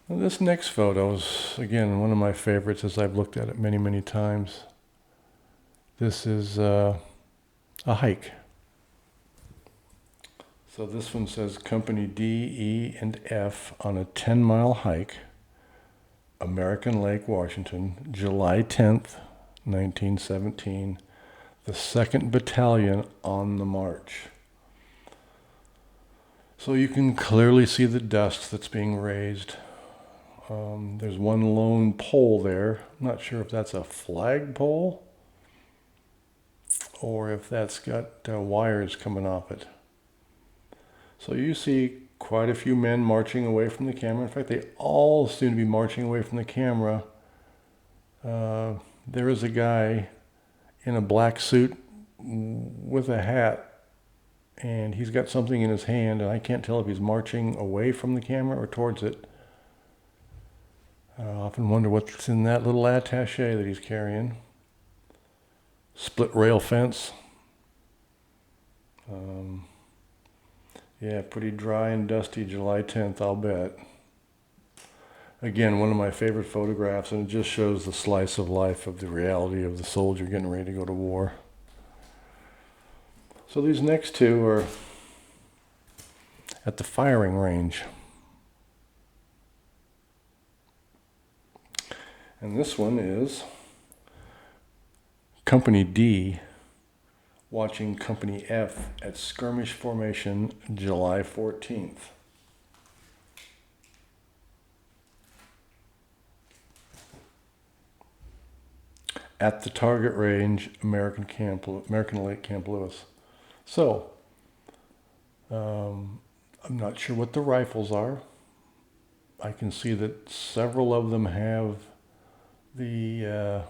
Well, this next photo is, again, one of my favorites as I've looked at it many, many times. This is a hike. So this one says Company D, E, and F on a 10-mile hike, American Lake, Washington, July 10th, 1917, the 2nd Battalion on the march. So you can clearly see the dust that's being raised. There's one lone pole there. I'm not sure if that's a flag pole or if that's got wires coming off it. So you see quite a few men marching away from the camera. In fact, they all seem to be marching away from the camera. There is a guy in a black suit with a hat, and he's got something in his hand, and I can't tell if he's marching away from the camera or towards it. I often wonder what's in that little attaché that he's carrying. Split rail fence. Yeah, pretty dry and dusty July 10th, I'll bet. Again, one of my favorite photographs, and it just shows the slice of life of the reality of the soldier getting ready to go to war. So these next two are at the firing range. And this one is Company D watching Company F at skirmish formation July 14th. At the target range, American Lake, Camp Lewis. So, I'm not sure what the rifles are. I can see that several of them have the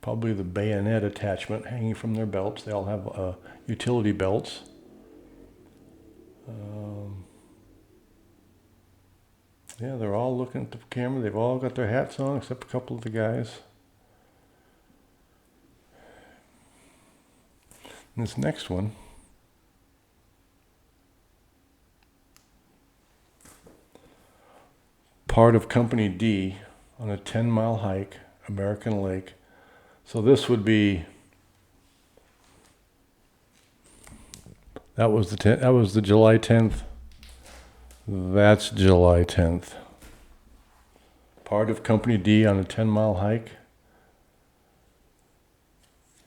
probably the bayonet attachment hanging from their belts. They all have utility belts. Yeah, they're all looking at the camera. They've all got their hats on except a couple of the guys. And this next one, part of Company D on a 10-mile hike, American Lake. So this would be, that was the July 10th. That's July 10th. Part of Company D on a 10-mile hike.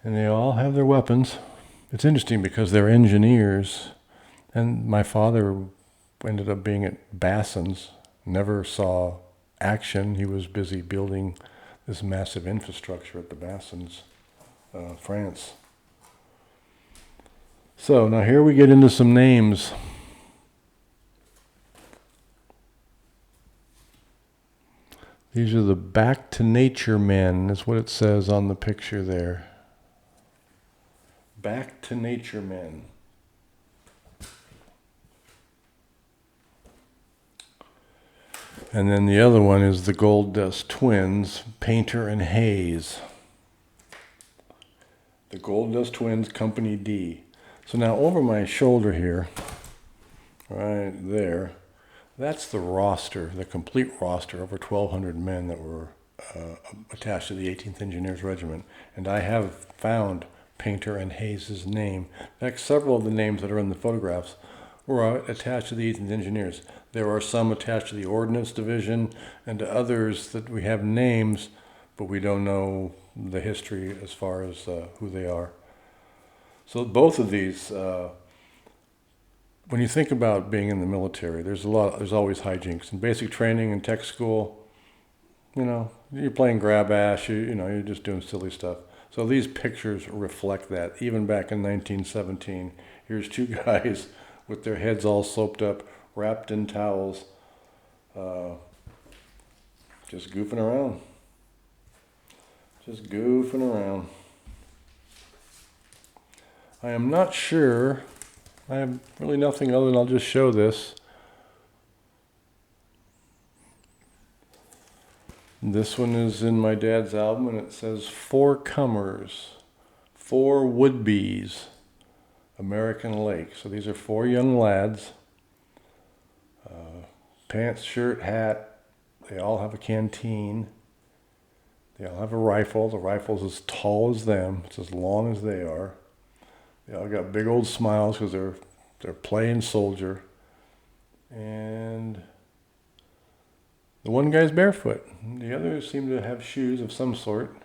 And they all have their weapons. It's interesting because they're engineers. And my father ended up being at Bassins, never saw action. He was busy building this massive infrastructure at the Bassins, France. So now here we get into some names. These are the Back to Nature men, is what it says on the picture there. Back to Nature men. And then the other one is the Gold Dust Twins, Painter and Hayes. The Gold Dust Twins, Company D. So now over my shoulder here, right there, that's the roster, the complete roster, over 1,200 men that were attached to the 18th Engineers Regiment. And I have found Painter and Hayes' name. In fact, several of the names that are in the photographs were attached to the 18th Engineers. There are some attached to the Ordnance Division and to others that we have names, but we don't know the history as far as who they are. So both of these, when you think about being in the military, there's always hijinks. In basic training and tech school, you're playing grab ass, you're just doing silly stuff. So these pictures reflect that. Even back in 1917, here's two guys with their heads all sloped up, wrapped in towels, just goofing around. I am not sure. I have really nothing other than I'll just show this. This one is in my dad's album, and it says 4 comers, 4 would-be's, American Lake. So these are 4 young lads. Pants, shirt, hat, They all have a canteen. They all have a rifle. The rifle's as tall as them. It's as long as they are. They all got big old smiles because they're playing soldier. And the one guy's barefoot. The others seem to have shoes of some sort.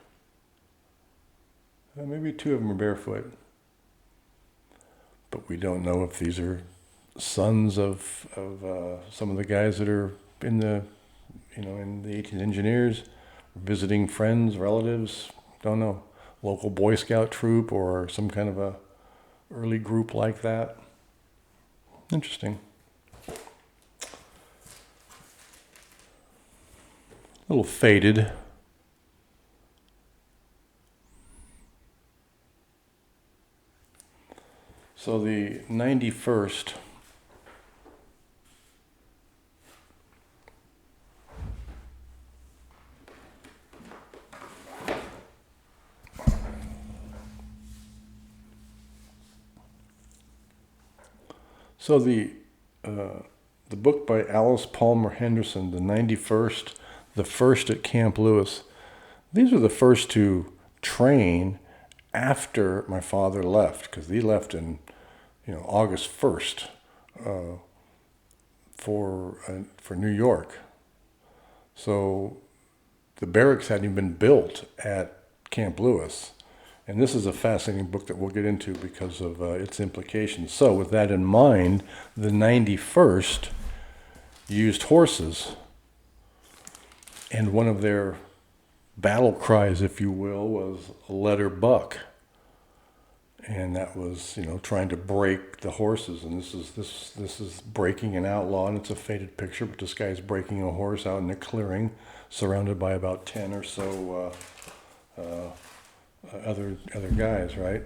Maybe two of them are barefoot. But we don't know if these are sons of some of the guys that are in the 18th Engineers, visiting friends, relatives, don't know, local Boy Scout troop or some kind of a early group like that. Interesting. A little faded. So the 91st So the book by Alice Palmer Henderson, the 91st, the first at Camp Lewis. These are the first to train after my father left, because he left in August 1st for New York. So the barracks hadn't even been built at Camp Lewis. And this is a fascinating book that we'll get into because of its implications. So with that in mind, the 91st used horses. And one of their battle cries, if you will, was "Let her buck." And that was, trying to break the horses. And this is breaking an outlaw, and it's a faded picture, but this guy's breaking a horse out in a clearing, surrounded by about 10 or so other guys, right?